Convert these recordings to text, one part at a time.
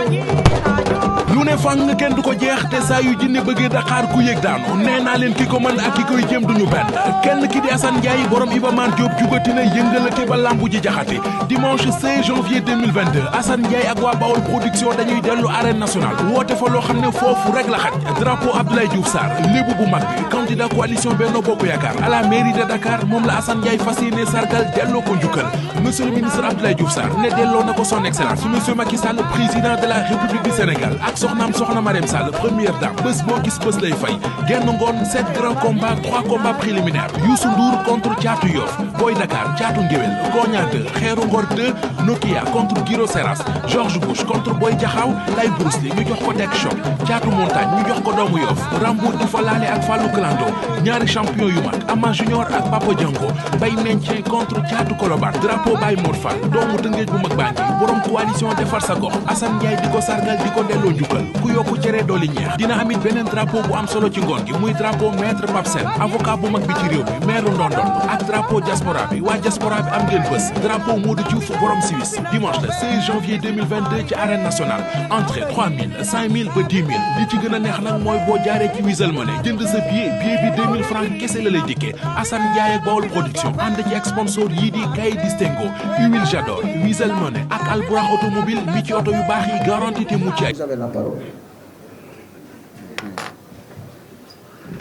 lu ne fàng kenn du ko jeex te saa yu jinne bëggee Dakar ku yëg daanu nee naa leen ki ko mën ak ki koy jéem duñu benn kenn ki di Assane Ndiaye borom Iba Mar Diop jugati na yëngalati ba lambu ji jaxati dimanche 16 janvier 2022 Assane Ndiaye ak waa Bawol production dañuy dellu arène nationale woote fa loo xam ne foofu rek la xaj drapeau Abdoulaye Diouf Sarr lébu bu mag bi candidat coalition Benno Bokk Yaakaar à la mairie de Dakar moom la Assane Ndiaye fas yéene sargal delloo ko njukkal monsieur le ministre Abdoulaye Diouf Sarr ne delloo na ko son excellence monsieur Macky Sall président de la République du Sénégal ak soxnaam soxna Marème Sall première dame bés boo gis bés lay fay genn ngoon 7 grands combats 3 combats préliminaires Youssou Ndour contre Thiatou Yoff Boy Dakar Thiatou Ngéwél Koña 2 Xeeru Ngor 2 Nokia contre Guiro Seras George Bush contre Boy Jaxaw Lay Bruce Lee ñu jox ko Tek Choc Thiatou Montagne ñu jox ko doomu Yoff Rambour di fa laale ak Fallou Clando ñaari champion yu mag Ama Junior ak Papa Django Bay Mentien contre Thiatou Kolobar drapeau Baye Mor Fall doomu Tëngéej bu mag baa ngi borom coalition defar sa gox Assane Ndiaye di ko sargal di ko delloo njukkal ku yokku cere dooli ñeex dina amit beneen drapeau bu am solo ci ngoon gi muy drapeau maître Pape Sène avocat bu mag bi ci réew mi maire Ndondon ak drapeau diaspora bi waa diaspora bi am ngeen bés drapeau Modou Diouf borom Suisse dimanche le 16 janvier 2022 ci arène nationale entrée 3000 5000 ba 10 000 li ci gën a neex nag mooy boo jaaree ci Wizall Money jënd sa billet bi 2000 francs kese la lay dikkee Assane Ndiaye ak Bawol production ànd ci ak sponsor yii di Kay Distingo Huile Jador Wizall Money ak Albourakh automobile mi ci oto yu baax yi garanti te mucc ay. Vous avez la parole.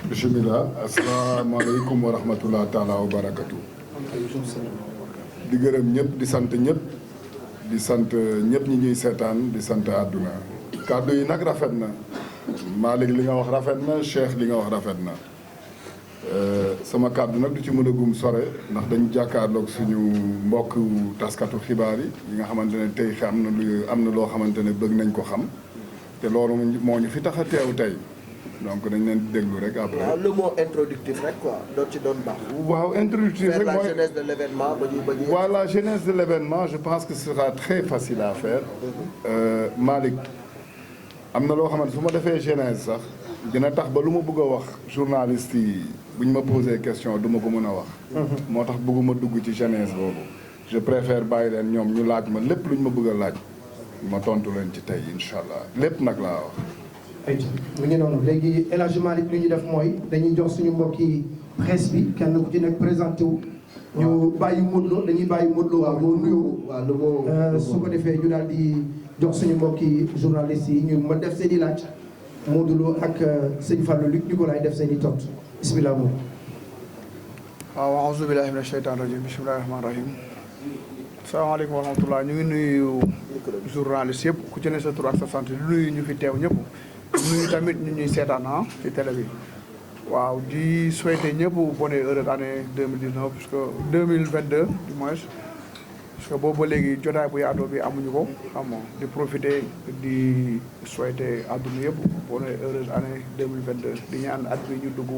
bismillah asalaamaaleykum wa rahmatullah taala wa barakatu di gërëm ñëpp di sant ñëpp ñi ñuy seetaan di sant àdduna kàddu yi nag rafet na Malick li nga wax rafet na Cheikh li nga wax rafet na sama kàddu nag du ci mën a gum sore ndax dañu jàkkaarloog suñu mbokk taskatu xibaar yi nga xamante ne tey am na loo xamante ne bëgg nañ ko xam te loolu moo ñu fi tax a teew tey donc dañ leen di déglu rek après. waaw le mot introductif rek quoi doon ci doon baax. waaw introductif rek mooy la genèse de l'événement ba ñu. voilà la genèse de l'événement je pense que ce sera très facile à faire. Malick am na loo xamante su ma defee genèse sax dina tax ba lu ma bëgg a wax journaliste yi bu ñu ma posé question du ma ko mën a wax. moo tax bëgguma dugg ci genèse boobu. je préfère bàyyi leen ñoom ñu laaj ma lépp lu ñu ma bëgg a laaj ma tontu leen ci tey incha allah lépp nag laa wax. mu ngi noonu léegi El Hadj Malick li ñu def mooy dañuy jox suñu mbokki presse bi kenn ku ci nekk présenté wu. ñu bàyyi Modou Lo dañuy bàyyi Modou Lo waaw moo nuyoo. waaw su ko defee ñu daal di jox suñu mbokki journalistes yi ñu ma def seen i laaj Modou Lo ak sëñ Fallou Luc Nicolaï def seen i tontu bisimilah moom. waaw a'uuzu billaahi mina shaytaani rajiim bismillaahi rahmaani rahiim. salaamaaleykum wa rahmatulah ñu ngi nuyu journaliste yëpp ku ci ne sa tur ak sa sant di nuyu ñu fi teew ñëpp. nuyu tamit ñu ñuy seetaan ci télé bi waaw di souhaiter ñëpp bonne heureuse année 2019 parce que 2022 du moins parce que boobu ba léegi jotaay bu yaatoo bi amuñu ko xam nga di profiter di souhaiter àdduna yëpp bonne heureuse année 2022 di ñaan at bi ñu dugg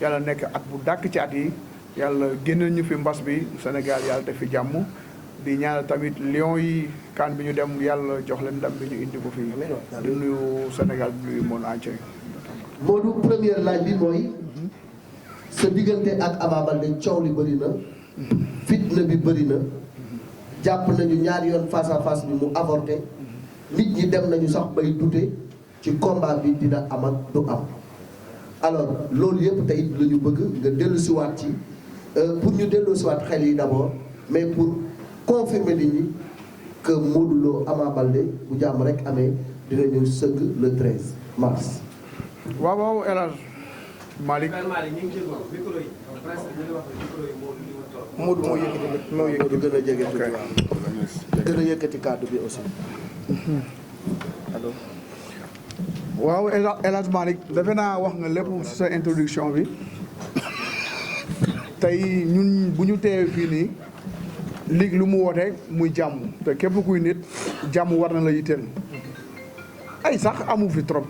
yàlla nekk at bu dàkk ci at yi yàlla génneel ñu fi mbas bi Sénégal yàlla def fi jàmm di ñaanal tamit Lions yi kan bi ñu dem yàlla jox leen ndam bi ñu indi ko fii di nuyu Sénégal di nuyu monde entier. Modou première laaj bi mooy sa diggante ak Ama Baldé coow li bëri na fitna bi bëri na jàpp nañu ñaari yoon face à face bi mu avorté nit ñi dem nañu sax bay dute ci combat bi dina am ak du am alors loolu yëpp tey la ñu bëgg nga dellu siwaat ci pour ñu dellu siwaat xel yi d'abord mais pour confirmer nit ñi que Modou Lo Ama Baldé bu jàmm rek amee dinañu sëgg le 13 mars. waaw waaw El Hadj Malick. Modou moo yëkkati gën a jege tuuti waaw. gën a yëkkati kàddu bi aussi. allo. waaw El Hadj Malick defe naa wax nga lépp ci sa introduction bi tey ñun bu ñu teewee fii nii. ligue lu mu woote muy jàmm te képp kuy nit jàmm war na la yitteel ay sax amu fi trop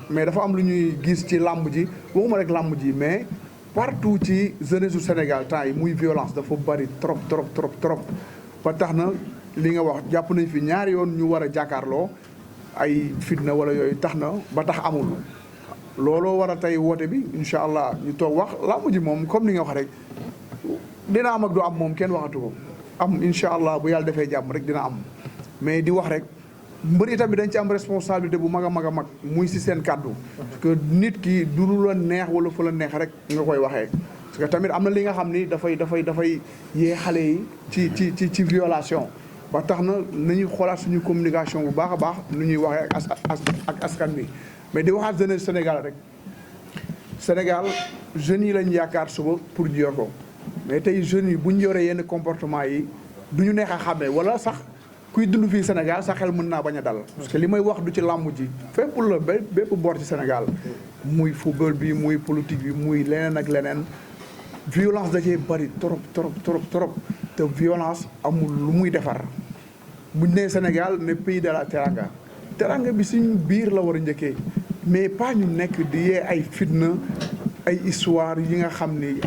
mais dafa am lu ñuy gis ci làmb ji waxuma rek làmb ji mais partout ci jeunesse su Sénégal temps yi muy violence dafa bari trop ba tax na li nga wax jàpp nañ fi ñaari yoon ñu war a jàkkaarloo ay fitna wala yooyu tax na ba tax amul looloo war a tey woote bi incha allah ñu toog wax làmb ji moom comme ni nga wax rek dina am ak du am moom kenn waxatu ko am incha allah bu yàlla defee jàmm rek dina am mais di wax rek mbër yi tamit dañ ci am responsabilité bu mag a mag a mag muy si seen kàddu parce que nit ki du lu la neex wala fu la neex rek nga koy waxee parce que tamit am na li nga xam ni dafay yee xale yi ci violation ba tax na nañuy xoolaat suñu communication bu baax a baax nu ñuy waxee ak askan bi mais di waxaat jeunesse Sénégal rek Sénégal jeunes yi lañ yaakaar suba pour ñu yor ko mais tey jeunes yi bu ñu yoree yenn comportement yi du ñu neex a xàmmee wala sax kuy dund fii Sénégal sa xel mën naa bañ a dal parce que li may wax du ci làmb ji fépp la bépp boor ci Sénégal muy football bi muy politique bi muy leneen ak leneen violence da cee bëri trop te violence amul lu muy defar buñ nee Sénégal ne pays de la teranga bi suñu biir la war a njëkkee mais pas ñu nekk di yee ay fitna ay histoire yi nga xam ni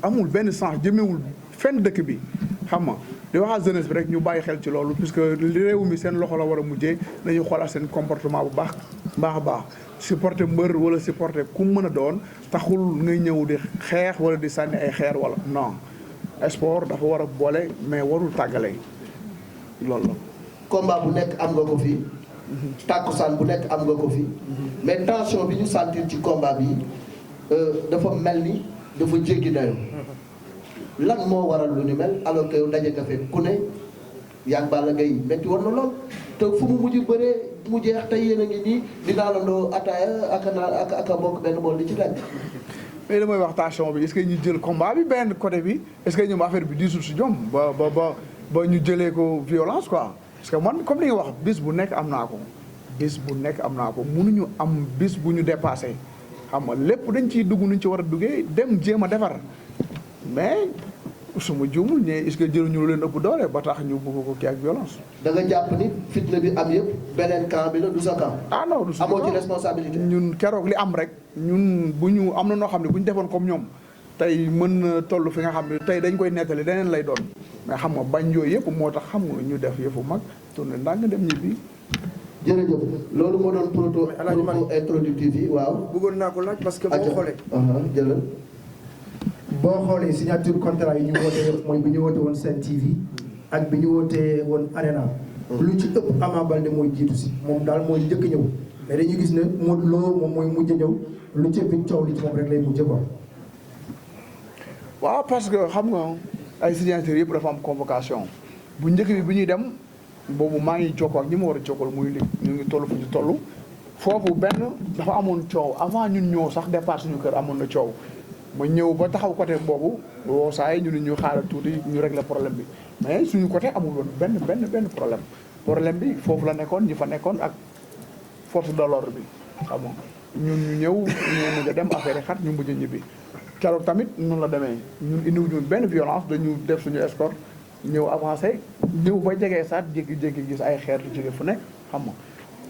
amul benn sens jëmewul fenn dëkk bi xam nga di waxaa jeunesse bi rek ñu bàyyi xel ci loolu puisque réew mi seen loxo la war a mujjee nañu xoolaat seen comportement bu baax a baax supporter mbër wala supporter ku mën a doon taxul ngay ñëw di xeex wala di sànni ay xeer wala non sport dafa war a boole mais warul tàggale loolu la. combat bu nekk am nga ko fi. tàkkusaan bu nekk am nga ko fi. mais tension bi ñu sentir ci combat bi dafa mel ni dafa jéggi dayoo. lan moo waral lu ni mel alors que yow daje nga fekk ku ne yàgg Balla Gaye métti war na lool te fu mu mujj bëree mu jeex tey yéen a ngi nii di naanandoo ataaya ak a bokk benn bool di ci lekk. mais damay wax tension bi est-ce que ñu jël combat bi benn côté bi est-ce que ñoom affaire bi diisul si ñoom ba ñu jëlee ko violence quoi parce que man comme li nga wax bis bu nekk am naa ko mënuñu am bis bu ñu dépassé xam nga lépp dañ ciy dugg nuñ ci war a duggee dem jéem a defar mais su ma juumul ñee est-ce que jëluñu lu leen ëpp doole ba tax ñu bëgg ko kii ak violence. da nga jàpp ni fitna bi am yëpp beneen camp bi la du sa camp. ah non du sa camp amoo ci responsabilité. ñun keroog li am rek ñun bu ñu am na noo xam ne bu ñu defoon comme ñoom tey mën na toll fi nga xam ne tey dañ koy nettali deneen lay doon mais xam nga bañ yooyu yëpp moo tax xam nga ñu def yëfu mag tourné ndànk dem ñibbi. jërëjëf loolu moo doon proto introductif yi waaw. bëggoon naa ko laaj parce que boo xoolee. jëlal. boo xoolee signature contrat yi ñu woote mooy bi ñu woote woon Sen TV ak bi ñu woote woon Arena. lu ci ëpp Ama Baldé mooy jiitu si moom daal mooy njëkk ñëw mais dañuy gis ne Modou Lo moom mooy mujj ñëw lu ci ëpp coow li ci moom rek lay mujj quoi. waaw parce que xam nga ay signatures yëpp dafa am convocation bu njëkk bi bu ñuy dem boobu maa ngi jokkoo ak ñi ma war a jokkal muy li ñu ngi toll fu ñu toll foofu benn dafa amoon coow avant ñun ñëw sax départ suñu kër amoon na coow ma ñëw ba taxaw côté boobu woo saa yi ñu xaaral tuuti ñu régler problème bi mais suñu côté amul woon benn problème bi foofu la nekkoon ñi fa nekkoon ak force de l'ordre bi xam nga ñun ñu ñëw ñu mujj a dem affaire yi xat ñu mujj a ñibbi keroog tamit noonu la demee ñun indiwuñu benn violence dañu def suñu escorte ñëw avancé ñëw ba jegee saat jékki-jékki gis ay xeer yu jóge fu nekk xam nga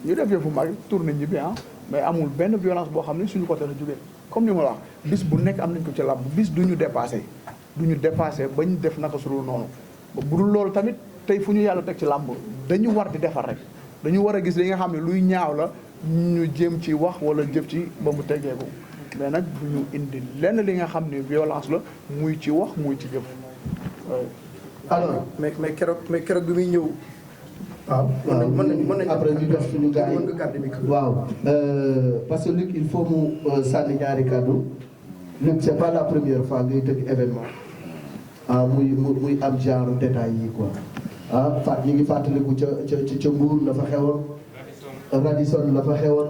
ñu def yëfu mag tourné ñibbi mais amul benn violence boo xam ne suñu côté la jógee comme ni ma la wax bis bu nekk am nañ ko ci làmb bis duñu dépassé bañ def naka su dul noonu bu dul loolu tamit tey fu ñu yàlla teg ci làmb dañu war di defar rek dañu war a gis li nga xam ne luy ñaaw la ñu jéem ci wax wala jëf ci ba mu teggeeku mais nag bu ñu indi lenn li nga xam ne violence la muy ci wax muy ci jëf. alors mais keroog bi muy ñëw. waaw mën nañ après ñu def suñu gars yi waaw parce que Luc il faut mu sànni ñaari kàddu Luc c'est pas la première fois ngay tëgg événement muy am genre détail yi quoi ñu ngi fàttaliku ca Mbour la fa xewoon Radisson la fa xewoon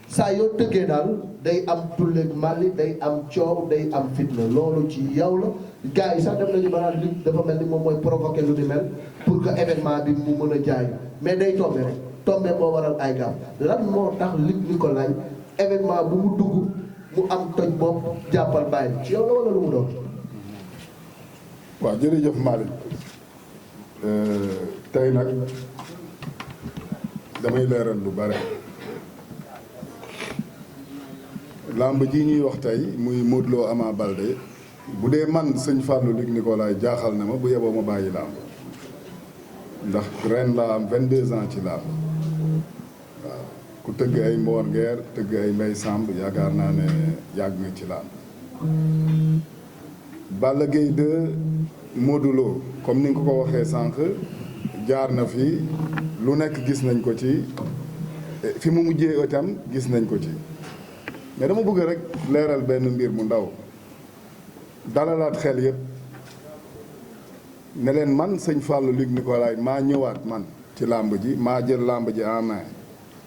saa yoo tëggee daal day am tulleeg màlli day am coow day am fitna loolu ci yow la gars yi sax dem nañu ba naan Luc dafa mel ni moom mooy provoquer lu ni mel pour que événement bi mu mën a jaay mais day tombé rek tombé moo waral ay gaaf lan moo tax Luc Nicolaï événement bu mu dugg mu am toj bopp jàppal bàyyi ci yow la wala lu mu doon. waaw jërëjëf Malick tey nag damay leeral lu bare làmb ji ñuy wax tey muy Modou Lo Ama Baldé bu dee man sëñ Fallou Luc Nicolaï jaaxal na ma bu yeboo ma bàyyi làmb ndax ren laa am 22 ans ci làmb waaw ku tëgg ay Mboor Ngeer tëgg ay Mbay Samb yaakaar naa ne yàgg nga ci làmb Balla Gaye 2 Modou Lo comme ni nga ko waxee sànq jaar na fi lu nekk gis nañ ko ci fi mu mujjee itam gis nañ ko ci mais dama bëgg rek leeral benn mbir mu ndaw dalalaat xel yëpp ne leen man sëñ Fallou Luc Nicolaï maa ñëwaat man ci làmb ji maa jël làmb ji en main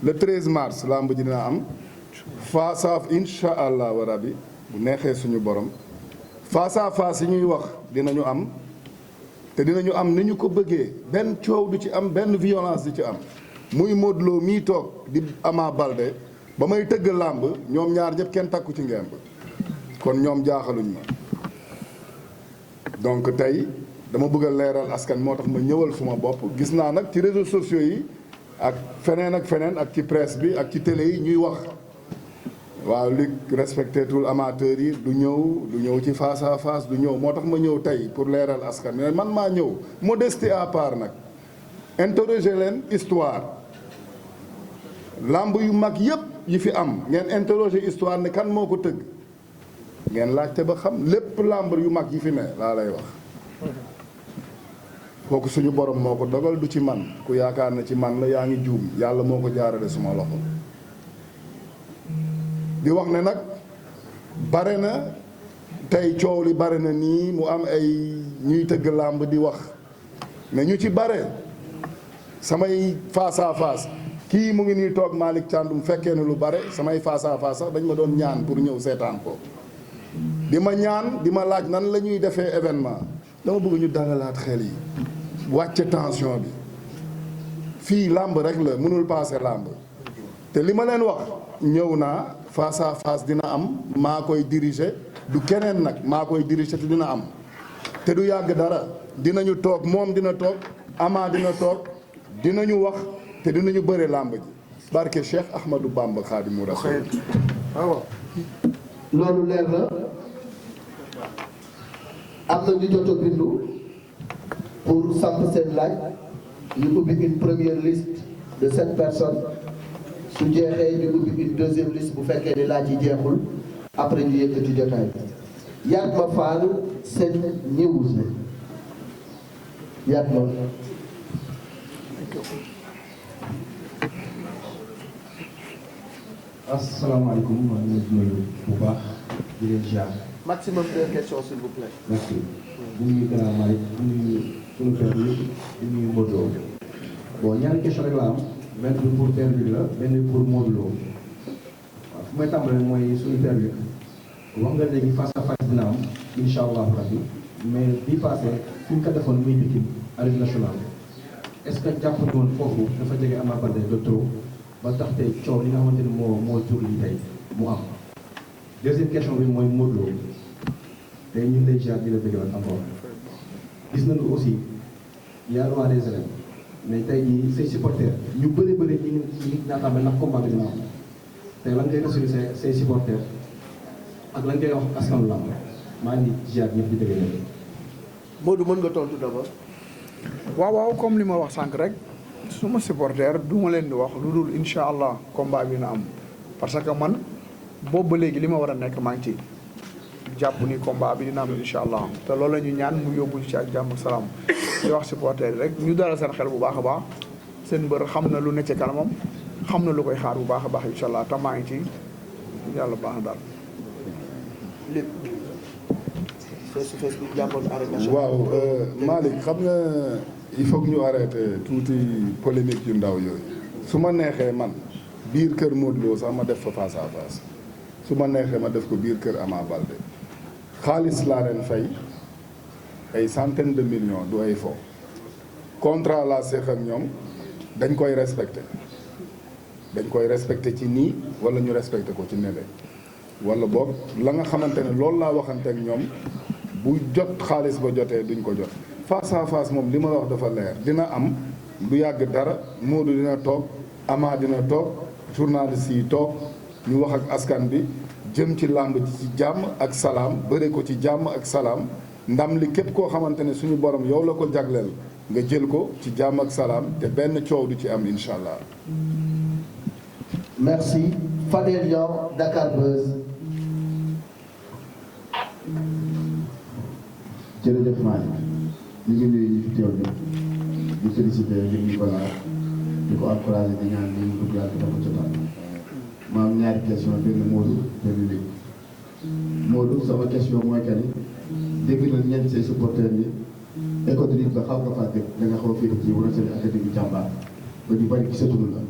le 13 mars làmb ji dina am face à incha allah wa rabbi bu neexee suñu borom face à face yi ñuy wax dinañu am te dinañu am ni ñu ko bëggee benn coow du ci am benn violence du ci am muy Modou Lo mii toog di Ama Baldé ba may tëgg làmb ñoom ñaar ñëpp kenn takku ci ngemb kon ñoom jaaxaluñ ma donc tey dama bëgg a leeral askan moo tax ma ñëwal suma bopp gis naa nag ci réseaux sociaux yi ak feneen ak ci presse bi ak ci télé yi ñuy wax waaw Luc respecté tul amateur yi du ñëw ci face à face du ñëw moo tax ma ñëw tey pour leeral askan mais man maa ñëw modestie à part nag interroger leen histoire lamb yu mag yëpp yi fi am ngeen interroger histoire ne kan moo ko tëgg ngeen laajte ba xam lépp lamb yu mag yi fi ne laa lay wax kooku suñu borom moo ko dogal du ci man ku yaakaar na ci man la yaa ngi juum yàlla moo ko jaarale suma loxo di wax ne nag bare na tey coow li bare na nii mu am ay ñuy tëgg làmb di wax mais ñu ci bare samay face à face kii mu ngi nii toog Malick Thiandoum fekkee ne lu bare samay face à face sax dañ ma doon ñaan pour ñëw seetaan ko di ma ñaan di ma laaj nan la ñuy defee événement dama bëgg ñu dalalaat xel yi wàcce tension bi fii làmb rek la mënul passé làmb te li ma leen wax ñëw naa face à face dina am maa koy diriger du keneen nag maa koy diriger te dina am te du yàgg dara dinañu toog moom dina toog Ama dina toog dinañu wax te dinañu bëre làmb ji barke Cheikh Ahmadou Bamba Khadimou Rassoul waaw loolu leer na am na ñu jot a bindu pour samp seen laaj ñu ubbi une première liste de 7 personnes su jeexee ñu ubbi une deuxième liste bu fekkee ni laaj yi jeexul après ñu yëkkati jotaay Yatma Fall Sen News Yatma. asalaamaaleykum maa ngi leen di nuyu bu baax di leen ziar. maximum 2 questions s'il vous plaît. merci bu nuyu Grand Malick bu nuyu sunu père bi bu nuyu Modou Lo bon ñaari question rek la am benn bi pour père bi la benn bi pour Modou Lo waaw fu may tàmbalee mooy sunu père bi wax nga léegi face à face dina am incha allahu rabbi mais bii passé fi ñu ko defoon muy Pikine arène nationale est ce que jàpp nga woon foofu dafa jege Ama Baldé de trop ba tax tey coow li nga xamante ni moo jur li tey mu am. deuxième question bi mooy Modou Lo tey ñun lay jaar di la bëggal encore gis nañu aussi yaa roi des arènes mais tey jii say supporters ñu bëri ñu ngi naataame ndax combat bi dina am tey lan ngay rassurer say supporters ak lan ngay wax askanu lamb maa ngi jaar ñëpp di bëgg leen. Modou mën nga tontu d'abord. waaw comme li ma wax sànq rek suma supporter du ma leen di wax lu dul incha allah combat bi na am parce que man boobu ba léegi li ma war a nekk maa ngi ci jàpp ni combat bi dina am incha allah te loolu la ñu ñaan mu yóbbu ci ak jàmm ak salaam di wax supporter rek ñu dalal seen xel bu baax a baax seen mbër xam na lu ne ci kanamam xam na lu koy xaar bu baax a baax incha allah te maa ngi ci yàlla baax na daal. lépp face bi jàppoon arène nationale. waaw Malick xam nga il faut que ñu arrêté tuuti polémique yu ndaw yooyu su ma neexee man biir kër Modou Lo sax ma def fa face à face su ma neexee ma def ko biir kër Ama Baldé xaalis laa leen fay ay centaines de millions du ay fo contrat laa seq ak ñoom dañ koy respecté ci nii wala ñu respecté ko ci nele wala boog la nga xamante ne loolu laa waxante ak ñoom bu jot xaalis ba jotee duñ ko jot face à face moom li ma la wax dafa leer dina am du yàgg dara Modou dina toog Ama dina toog journaliste yi toog ñu wax ak askan bi jëm ci làmb ji ci jàmm ak salaam bëre ko ci jàmm ak salaam ndam li képp koo xamante ne suñu borom yow la ko jagleel nga jël ko ci jàmm ak salaam te benn coow du ci am incha allah. merci Fadel Niang Dakar Buzz. jërëjëf Malick ñu ngi nuyu ñu fi teew ñëpp di félicité Luc Nicolaï di ko encouragé di ñaan li mu dugg yàlla dafa jotaat ma am ñaari question benn Modou benn Luc Modou sama question mooy que ni dégg na ñenn say supporters yi économique ba xaw nga faa dégg da nga xaw a féete ci wala seen académie jàmbaar ba ñu bari gisatuñu la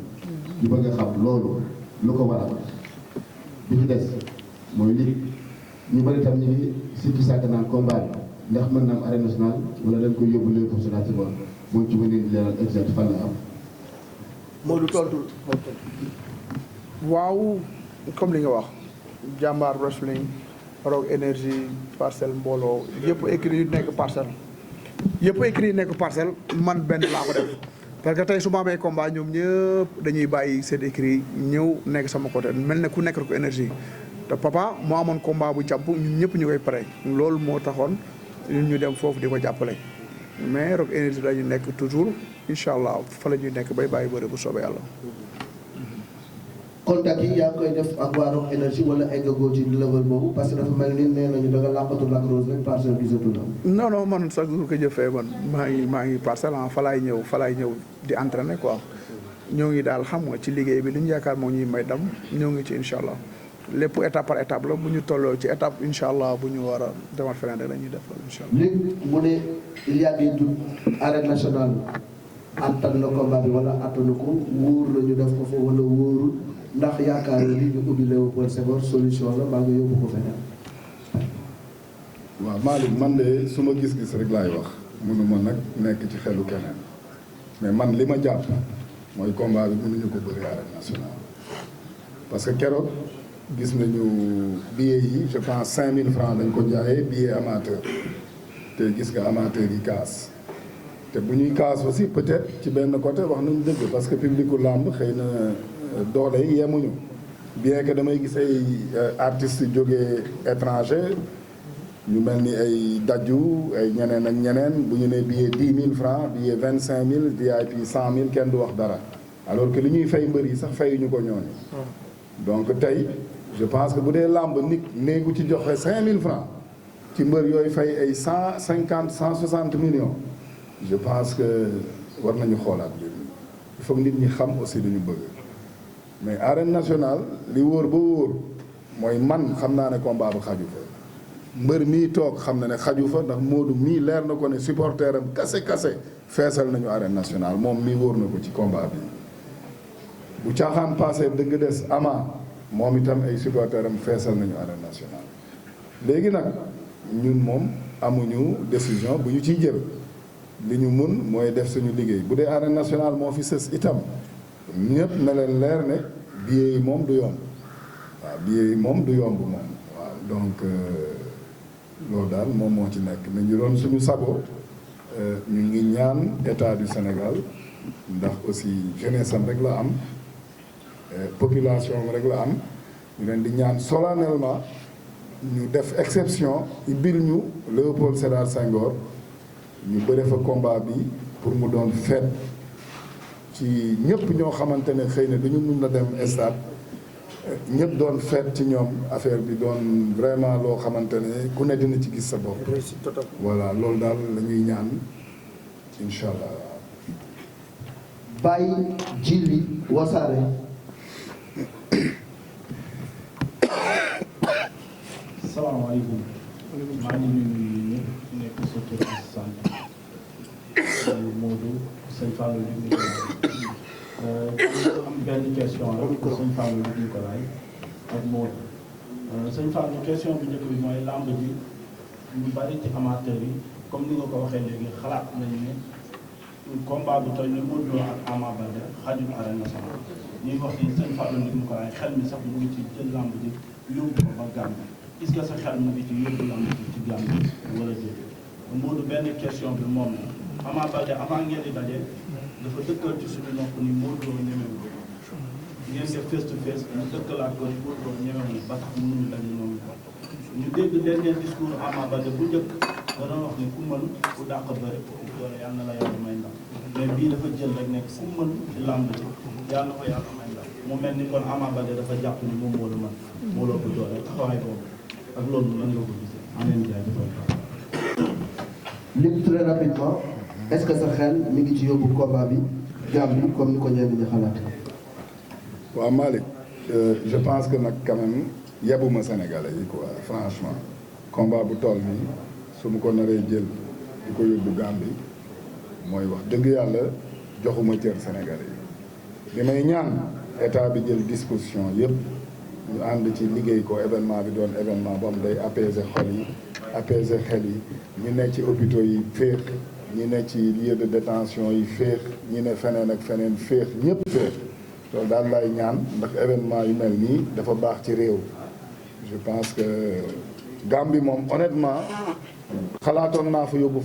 ñu bëgg a xam loolu lu ko waral bi ci des mooy lii ñu bari tam ñu ngi sikki sàkk naan combat bi ndax mën na am arène nationale wala dañ koy yóbbu léegi foofu si naaj si boor mooy ci mën leen di leeral exact fan la am. Modou tontu. waaw comme li nga wax jàmbaar wrestling Rock Énergie Parcelles mbooloo yëpp écrit yu nekk parcelle man benn laa ko def parce que tey su ma amee combat ñoom ñëpp dañuy bàyyi seen écrit ñëw nekk sama côté mel ne ku nekk Rock Énergie te papa moo amoon combat bu jàpp ñun ñëpp ñu koy pare loolu moo taxoon ñun ñu dem foofu di ko jàppale mais Rock Énergie dañu nekk toujours incha allah fa la ñuy nekk bay bàyyi bëre bu soobee yàlla. contact yi yaa ngi koy def ak waa Rock Énergie wala eggagoo ci level boobu parce que dafa mel ni nee nañu da nga làqatu Lac Rose rek Parcelles gisatu la. non man chaque jour que jëfee man maa ngi Parcelles fa laay ñëw di entraîner quoi ñoo ngi daal xam nga ci liggéey bi li ñu yaakaar moo ñuy may dam ñoo ngi ci incha allah lépp étape par étape la bu ñu tolloo ci étape incha allah bu ñu war a demal feneen rek la ñuy def incha allah. léegi mu ne il y a des doutes arène nationale attan na combat bi wala attanu ko wóor la ñu def ko fa wala wóorul ndax yaakaar ni ñu ubbi Léopold Senghor solution la maa ngi yóbbu ko feneen. waaw Malick man de su ma gis-gis rek laay wax mënuma nag nekk ci xelu keneen mais man li ma jàpp mooy combat bi mënuñu ko bëri arène nationale parce que keroog gis nañu billets yi je pense 5000 francs dañ ko jaayee billet amateur te gis nga amateur yi kaas te bu ñuy kaas aussi peut-être ci benn côté wax nañu dëgg parce que publicu làmb xëy na doole yi yemuñu bien que damay gis ay artistes jógee étranger ñu mel ni ay dajju ay ñeneen ak ñeneen bu ñu nee billet 10 000 francs billet 25000 VIP 100000 kenn du wax dara alors que li ñuy fay mbër yi sax fayuñu ko ñooñu. donc tey je pense que bu dee làmb nit néegu ci joxe 5000 francs ci mbër yooyu fay ay 150 160 millions je pense que war nañu xoolaat mbir mi il faut que nit ñi xam aussi lu ñu bëgg. mais arène nationale li wóor ba wóor mooy man xam naa ne combat ba xaju fa mbër mii toog xam na ne xaju fa ndax Modou mii leer na ko ne supporter am kase feesal nañu arène nationale moom mii wóor na ko ci combat bi bu caaxaan passé dëgg des ama moom itam ay supporter am feesal nañu arène nationale léegi nag ñun moom amuñu décision bu ñu ciy jël li ñu mun mooy def suñu liggéey bu dee arène nationale moo fi sës itam ñëpp na leen leer ne billets yi moom du yomb waaw billets yi moom du yomb moom waaw donc loolu daal moom moo ci nekk mais ñu doon suñu sago ñu ngi ñaan état du Sénégal ndax aussi jeunesse am rek la am population am rek la am ñu leen di ñaan solennellement ñu def exception ibil ñu Léopold Sédar Senghor ñu bëre fa combat bi pour mu doon fête ci ñëpp ñoo xamante ne xëy na duñu mun na dem stade ñëpp doon feet ci ñoom affaire bi doon vraiment loo xamante ne ku ne dina ci gis sa bopp. voilà loolu daal la ñuy ñaan incha allah. Baye Djily Wassare. salaamaaleykum. maa ngi nuyu ñëpp nekk sa tur ak sant. Modou sëñ Fallou Luc Nicolaï am benn question rek pour sëñ Fallou Luc Nicolaï ak Modou sëñ Fallou question bi njëkk bi mooy lamb ji ñu bari ci amateur yi comme ni nga ko waxee léegi xalaat nañu ne combat bu toll ni Modou Lo ak Ama Baldé xajul arène nationale ñuy wax ni sëñ Fallou Luc Nicolaï xel mi sax mu ngi ci jël lamb ji yóbbu ko ba Gambie est-ce que sa xel mu ngi ci yóbbu lamb ji ci Gambie wala déet Modou benn question bi moom la Ama Baldé avant ngeen di daje dafa dëkkal ci suñu nopp ni Modou Lo ñemewu ngeen def face to face mu dëkkalaat ko ni Modou Lo ñemewu ba tax mënuñu daje ñoom ñu dégg dernier discours Ama Baldé bu njëkk da doon wax ni ku mën ku dàq bëre doole yàlla na la yàlla may ndam mais bii dafa jël rek nekk ku mën ci làmb ji yàlla na ko yàlla may ndam mu mel ni kon Ama Baldé dafa jàpp ni moom moo la mën moo la ko doole taxawaay boobu ak loolu lan nga ko gisee ameen jaay defal Luc très rapidement est-ce que sa xel mi ngi ci yóbbu combat bi Gambie comme ni ko ñenn ñi xalaat. waaw Malick je pense que nag quand même yebuma Sénégalais yi quoi franchement combat bu toll nii su ma ko naree jël di ko yóbbu Gambie mooy wax dëgg yàlla joxuma cër Sénégalais yi li may ñaan état bi jël disposition yëpp ñu ànd ci liggéey ko événement bi doon événement bu am day apaiser xol yi apaiser xel yi ñu ne ci hôpitaux yi féex ñi ne ci lieu de détention yi féex ñi ne feneen ak feneen féex ñëpp féex loolu daal lay ñaan ndax événement yu mel nii dafa baax ci réew je pense que Gambie moom honnêtement xalaatoon naa fa yóbbu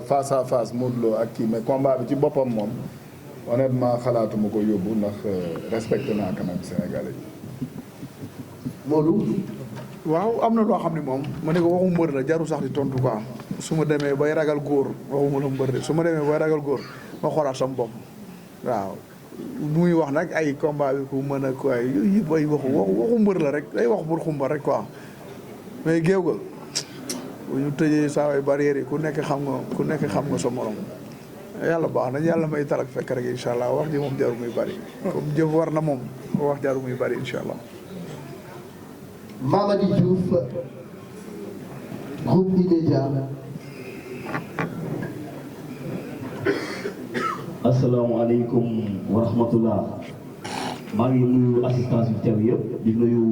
face à face Modou Lo ak kii mais combat bi ci boppam moom honnêtement xalaatuma ko yóbbu ndax respecté naa quand même Sénégalais yi. Modou. waaw am na loo xam ne moom ma ne ko waxu mbër la jaru sax di tontu quoi su ma demee bay ragal góor waxuma la mbër de su ma demee bay ragal góor ma xoolaat sama bopp waaw. muy wax nag ay combat bi ku mën a quoi yooyu yëpp ay waxu mbër la rek day wax pour xumba rek quoi mais géew ga bu ñu tëjee saa ay barrières yi ku nekk xam nga sa morom yàlla baax na yàlla may talak fekk rek incha allah wax ji moom jaru muy bari comme jëf war na moom wax jaru muy bari incha allah. Mamady Diouf groupe E-Media. asalaamaaleykum wa rahmatullah maa ngi nuyu assistance bi teew yëpp di nuyu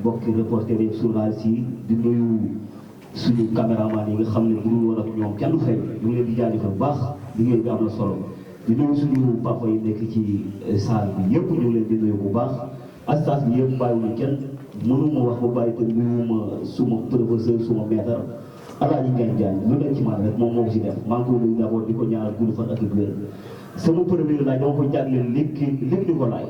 mbokki reporter yi journalistes yi di nuyu suñu caméraman yi nga xam ne bu dul woon ak ñoom kenn du fay ñu ngi leen di jaajëfal bu baax liggéey bi am na solo di nuyu suñu papa yi nekk ci salle bi yëpp ñu ngi leen di nuyu bu baax assistance bi yëpp bàyyiwuñu kenn mënuma wax ba bàyyi te nuyuma suma professeur suma maître Alaaji Ngagne Diagne lu nekk ci man rek moom moo ko si def maa ngi ko nuyu d'abord di ko ñaanal gudd fan ak wér sama premier laaj dama ko jagleel léegi ni ko laaj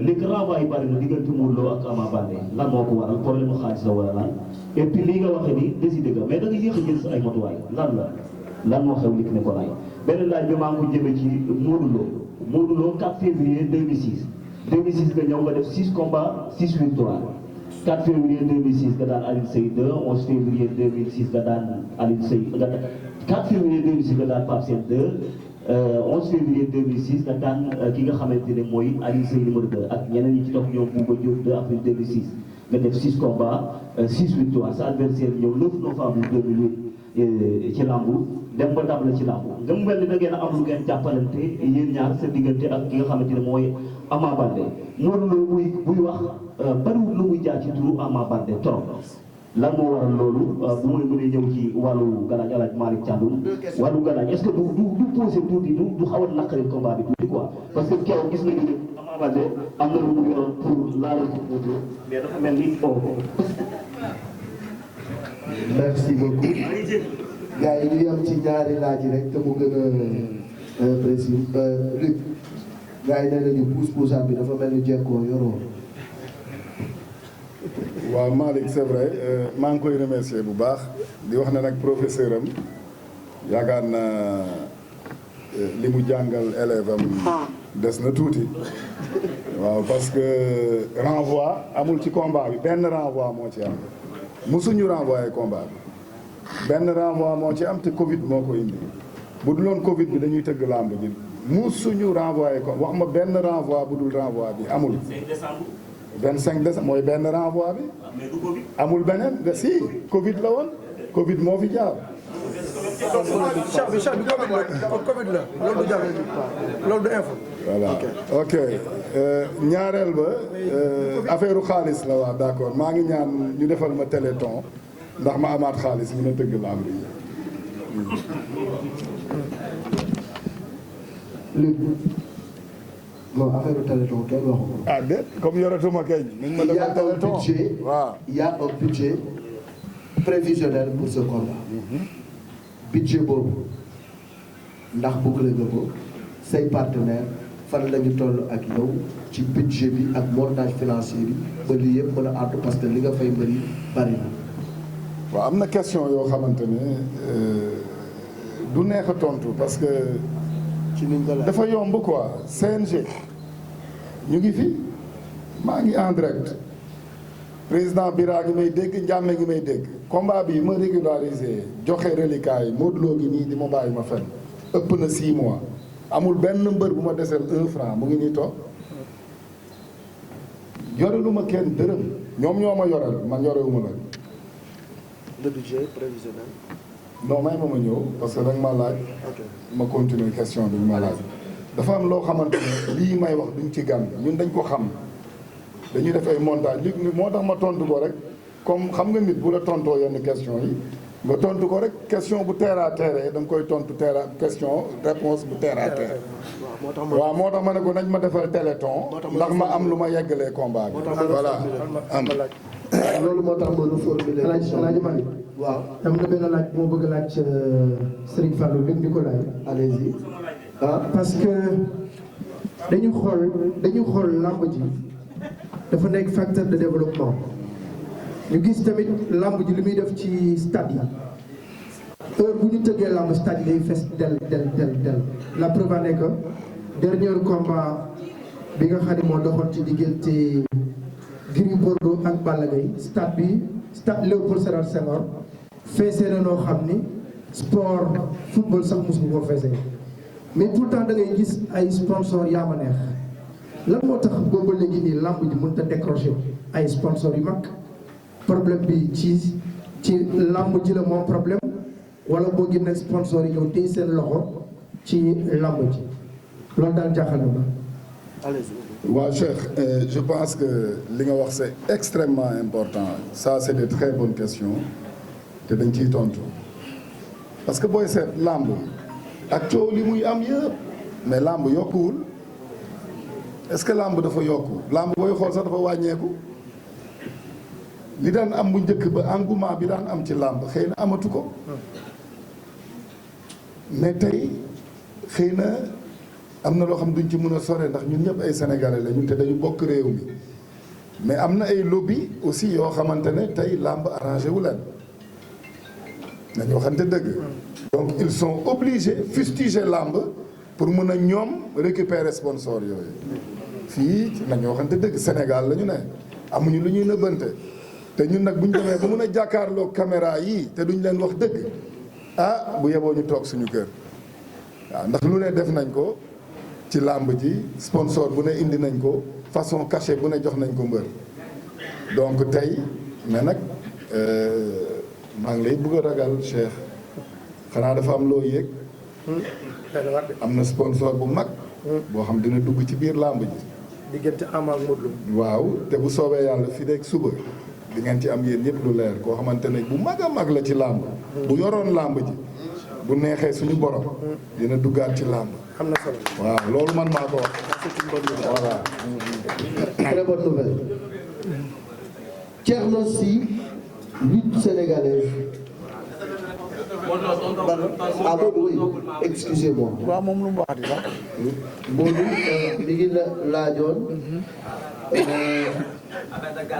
léegi renvoi yi bari na diggante Modou Lo ak Ama Baldé lan moo ko waral problème mu xaalis la wala lan et puis lii nga waxee ni décidé nga mais da nga yéex a jël sa ay matuwaay lan moo xew léegi ni ko laaj benn laaj bi maa ngi ko jëmee ci Modou Lo 4 février 2006 nga ñëw nga def 6 combats 6 victoires 4 février 2006 nga daan Alioune Seye 2 11 février 2006 nga daan Alioune Seye 4 février 2006 nga daan Pape Sène 2 11 février 2006 nga daan ki nga xamante ne mooy Alioune Seye numéro 2 ak ñeneen ñi ci topp ñoom Bouba Diop 2 avril 2006 nga def 6 combats 6 victoires sa adversaire ñëw 9 novembre 2008 ci lambu dem ba dab la ci lambu nga mu mel ni da ngeen a am lu ngeen jàppalante yéen ñaar sa diggante ak ki nga xamante ne mooy Ama Baldé Modou Lo buy wax bariwul lu muy jaar ci turu Ama Baldé trop lan moo waral loolu bu may mënee ñëw ci wàllu galaaj Alaaji Malick Thiandoum wàllu galaaj est-ce que du posé tuuti du xaw a naqari combat bi tuuti quoi parce que keroog gis nañu ne Ama Baldé am na lu mu yoroon pour laalal ko Modou Lo mais dafa mel ni merci beaucoup gars yi ñu yem ci ñaari laaj rek te mu gën a précis Luc gars yi nee nañu pousse-poussaan bi dafa mel ni jekkoo yoroo. waaw Malick c'est vrai maa ngi koy remercier bu baax di wax ne nag professeur am yaakaar naa li mu jàngal élève am des na tuuti waaw parce que renvoi amul ci combat bi benn renvoi moo ci am musuñu renvoyé combat bi benn renvoi moo ci am te Covid moo ko indi bu dul woon Covid bi dañuy tëgg làmb ji musuñu renvoyé ko wax ma benn renvoi bu dul renvoi bi amul. 25 décembre mooy benn renvoi bi amul beneen si Covid la woon Covid moo fi jaar. Cheikh bi Covid la loolu du jàll loolu du info. voilà ok ñaareel ba affaire u xaalis la waaw d'accord maa ngi ñaan ñu defal ma téléthon ndax ma amaat xaalis mën a tëgg lamb yi. non affaire téléthon kenn waxu ko. ah déet comme yoratuma keñ. nañ ma defal téléthon waaw il y a un budget prévisionnel pour ce combat. budget boobu ndax boucler nga ko say partenaires fan la ñu toll ak yow ci budget bi ak montage financier bi ba lii yëpp mën a àddu parce que li nga fay mbëri bari na. waaw am na question yoo xamante ne du neex a tontu parce que. dafa yomb quoi CNG ñu ngi fi maa ngi en direct président Bira ngi may dégg Ndiame ngi may dégg combat bi ma régularisé joxe reliquat yi Modou Lo ngi nii di ma bàyyi ma fenn ëpp na 6 mois amul benn mbër bu ma deseel 1 franc mu ngi nii toog yorelu ma kenn dërëm ñoom ñoo ma yorel man yorewuma la. le budget prévisionnel. non may ma ñëw parce que danga ma laaj. ma continuer question bi ma laaj. dafa am loo xamante ne lii may wax duñ ci gàn ñun dañ ko xam dañuy def ay montage li moo tax ma tontu ko rek comme xam nga nit bu la tontoo yenn question yi nga tontu ko rek question bu terre à terre da nga koy tontu question réponse bu terre à terre. waaw moo tax ma ne ko nañ ma defal téléthon ndax ma am lu ma yeggalee combat bi. voilà am loolu moo tax ma reformuler. Alaaji Malick waaw am na benn laaj moo bëgg laaj Serigne Fallou Luc Nicolaï. allez-y. parce que dañu xool làmb ji dafa nekk facteur de développement ñu gis tamit làmb ji li muy def ci stade yi heure bu ñu tëggee làmb stade yi day fees del la preuve en est que dernier combat bi nga xam ne moo doxoon ci diggante Gris Bordeaux ak Balla Gaye stade Léopold Sédar Senghor feesee na noo xam ni sport football sax mosu ko feesee mais tout le temps da ngay gis ay sponsor yaa ma neex lan moo tax boobu léegi nii lamb ji mënut a décrocher ay sponsor yu mag problème bi ci lamb ji la moom problème wala boo gis nag sponsor yi ñëw téye seen loxo ci lamb ji loolu daal jaaxal na ma. waaw Cheikh je pense que li nga wax c'est extrêmement important ça c'est de très bonnes questions te dañ ciy tontu parce que booy seet lamb ak coow li muy am yëpp mais lamb yokkuwul est-ce que lamb dafa yokku lamb booy xool sax dafa wàññeeku li daan am bu njëkk ba engouement bi daan am ci lamb xëy na amatu ko mais tey xëy na am na loo xam duñ ci mën a sore ndax ñun ñëpp ay sénégalais la ñun te dañu bokk réew mi mais am na ay lobby aussi yoo xamante ne tey lamb arrangé wu leen nañu waxante dëgg. donc ils sont obligés fustiger lamb pour mën a ñoom récupérer sponsor yooyu fii nañu waxante dëgg Sénégal la ñu ne amuñu lu ñuy nëbbante te ñun nag bu ñu demee ba mën a jàkkaarloo caméra yii te duñ leen wax dëgg ah bu yeboo ñu toog suñu kër waaw ndax lu ne def nañ ko ci lamb ji sponsor bu ne indi nañ ko façon cachet bu ne jox nañ ko mbër donc tey mais nag maa ngi lay bëgg a ragal Cheikh xanaa dafa am loo yëg am na sponsor bu mag boo xam dina dugg ci biir lamb ji diggante Ama ak Modou Lo. waaw te bu soobee yàlla fii rek suba di ngeen ci am yéen ñëpp lu leer koo xamante ne bu mag a mag la ci lamb bu yoroon lamb ji bu neexee suñu borom dina duggaat ci lamb am na solo waaw loolu man maa ko wax voilà très bonne nouvelle. Thierno Sy lutte sénégalaise. ah Modou oui excusez-moi. waaw moom lu mu waxati sax. Modou mi ngi la laajoon.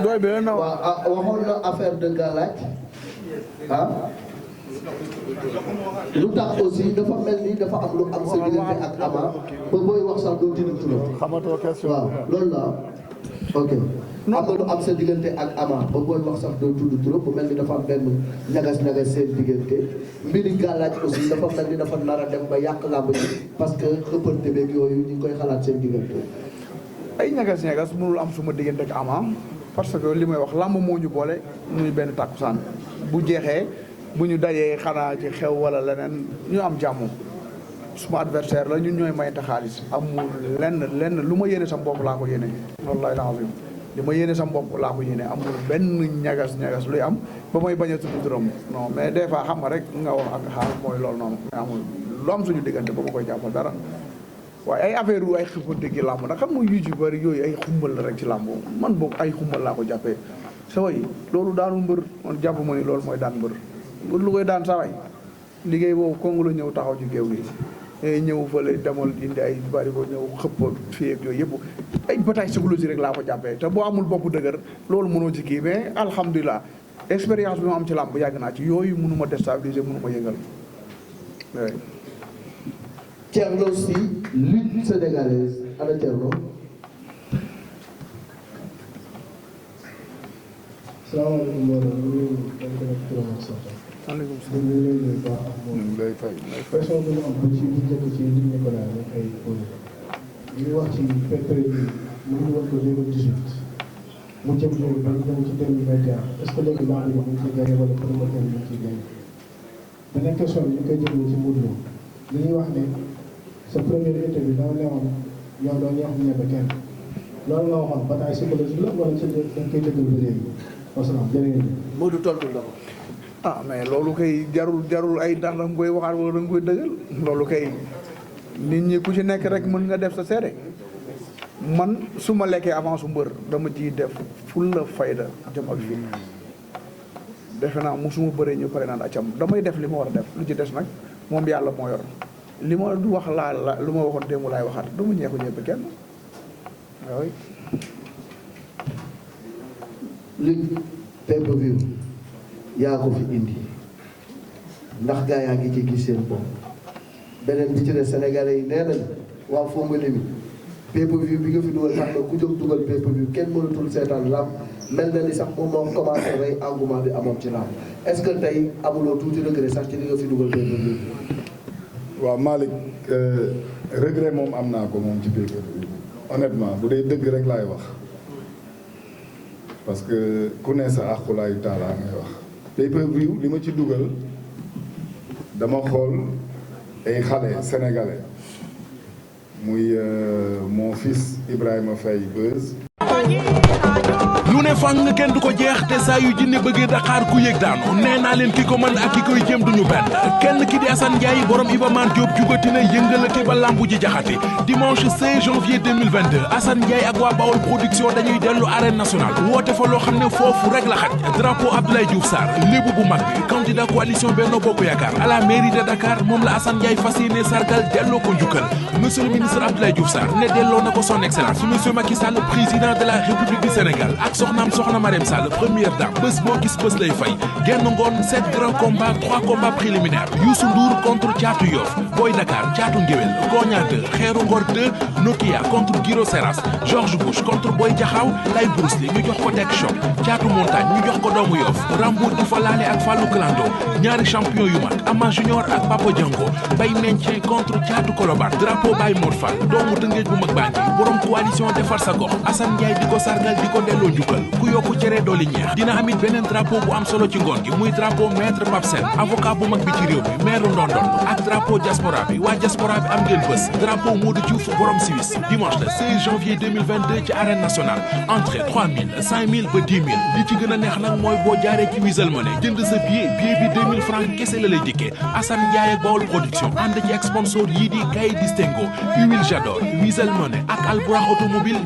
doy bi la na waaw waxoon na affaire de galaaj ah. lu tax aussi dafa mel ni dafa am lu am sa diggante ak Ama ba booy wax sax doo tudd turam. xamatoo question waaw loolu la ok. am na lu am sa diggante ak Ama ba booy wax sax doo tudd turam bu mel ni dafa am benn ñagas-ñagas seen diggante mbiri gàllaaj aussi dafa mel ni dafa nar a dem ba yàq làmb ji parce que ëppante beeg yooyu ñu ngi koy xalaat seen diggante. ay ñagas-ñagas mënul am suma diggante ak Ama parce que li may wax làmb moo ñu boole muy benn tàkkusaan bu jeexee bu ñu dajee xanaa ci xew wala leneen ñu am jàmm suma adversaire la ñun ñooy mayante xaalis amul lenn lu ma yéene sa bopp laa ko yéene wallahi alazim li ma yéene sa bopp laa ko yéene amul benn ñagas luy am ba may bañ a tudd turam non mais des fois xam nga rek nga wax ak xaal mooy loolu noonu mais amul lu am suñu diggante ba ma koy jàppal dara waaye ay affaire yu ay xëppante gi làmb nag xam nga yu ci bëri yooyu ay xumbal la rek ci làmb man boog ay xumbal laa ko jàppee sa way loolu daanu mbër man jàpp ma ni loolu mooy daan mbër lu koy daan saway liggéey boobu kongu la ñëw taxaw ci géew gi ñëw fële demal indi ay bari ko ñëw xëpp fii ak yooyu yëpp ay bataille psychologique rek laa ko jàppee te boo amul bopp dëgër loolu mënoo ci kii mais alhamdulilah expérience bi ma am ci làmb yàgg naa ci yooyu mënu ma déstabiliser mënu ma yëngal oui. Thierno Sy lutte sénégalaise ana Thierno. salaamaaleykum mbooloo ñu ngi leen di nekk turam ak sant. maaleykum ñu ngi leen di baax ak moom. ñu ngi lay fay. question bi ñu am ba ci bu njëkk ci li ñu ko laaj rek ay posé. ñu ngi wax ci période bi mu ngi woon ko 2018 mu jëm ba ñu dem ci 2021 est-ce que léegi lamb bi mu ngi ciy gagné wala promoteur bi mu ngi ciy gagné. beneen question bi ñu koy jëmee ci Modou Lo li ñuy wax ne sa première interview da nga newoon yow doo ñeex ñebe kenn loolu nga waxoon bataille psychologique la wala ci da nga koy dëggal ba léegi wasalaam jërëjëf. Modou tontu la ko. ah mais loolu kay jarul ay ndax da nga koy waxaat wala da nga koy dëggal loolu kay nit ñi ku ci nekk rek mën nga def sa seede man su ma lekkee avance su mbër dama ciy def fulla fayda jëm ak fii defe naa musuma bëree ñu pare naan acam damay def li ma war a def lu ci des nag moom yàlla moo yor li ma du wax laa lu ma waxoon démb laay waxaat du ma ñeeku ñëpp kenn waaw. li pay-per-view yaa ko fi indi ndax gaa yaa ngi ci gis seen bopp beneen bi ci ne Sénégalais yi nee nañ waa Fongolimbi mi pay-per-view bi nga fi dugal tax na ku jóg dugal pay-per-view kenn mënatul seetaan lamb mel na ni sax moom moo commencé rey engouement bi amoon ci lamb est-ce que tey amuloo tuuti regret sax ci li nga fi dugal pay-per-view. waaw Malick regret moom am naa ko moom ci pay-per-view honnêtement bu dee dëgg rek laay wax parce que ku ne sa àqulaayu taalaa ngay wax pay-per-view li ma ci dugal dama xool ay xale sénégalais muy mon fils Ibrahima Faye Beuz. lu ne fang kenn du ko jeex te saa yu jinne bëggee Dakar ku yëg daanu nee naa leen ki ko mën ak ki koy jéem duñu benn kenn ki di Assane Ndiaye borom Iba Mar Diop jugati na yëngalate ba lambu ji jaxati dimanche 16 janvier 2022 Assane Ndiaye ak waa Bawol production dañuy dellu arène nationale woote fa loo xam ne foofu rek la xaj drapeau Abdoulaye Diouf Sarr lébu bu mag bi candidat coalition Benno Bokk Yaakaar à la mairie de Dakar moom la Assane Ndiaye fas yéene sargal delloo ko njukkal monsieur le ministre Abdoulaye Diouf Sarr ne delloo na ko son excellence monsieur Macky Sall président de la République du Sénégal ak soxna Marème Sall première dame bés boo gis bés lay fay genn ngoon 7 grands combats 3 combats préliminaires Youssou Ndour contre Thiatou Yoff Boy Dakar Thiatou Ngéwél Koña 2 Xeeru Ngor 2 Nokia contre Giro Seras George Bush contre Boy Jaxaw Lay Bruce Lee ñu jox ko Tek Choc Thiatou Montagne ñu jox ko doomu Yoff Rambour di fa laale ak Fallou Clando ñaari champion yu mag Ama Junior ak Papa Django Bay Mentien contre Thiatou Colobane drapeau Baye Mor Fall doomu Tëngéej bu mag baa ngi borom coalition defar sa gox Assane Ndiaye di ko sargal di ko delloo njukkal ku yokku cere dooli ñeex dina amit beneen drapeau bu am solo ci ngoon gi muy drapeau maître Pape Sène avocat bu mag bi ci réew mi maire Ndondon ak drapeau diaspora bi waa diaspora bi am ngeen bés drapeau Modou Diouf borom Suisse dimanche le 16 janvier 2022 ci arène nationale entrée 3000 5000 ba 10 000 li ci gën a neex nag mooy boo jaaree ci Wizall Money jënd sa billet bi 2000 francs kese la lay dikkee Assane Ndiaye ak Bawol production ànd ci ak sponsor yii di Kay Distingo Huile Jador Wizall Money ak Albourakh automobile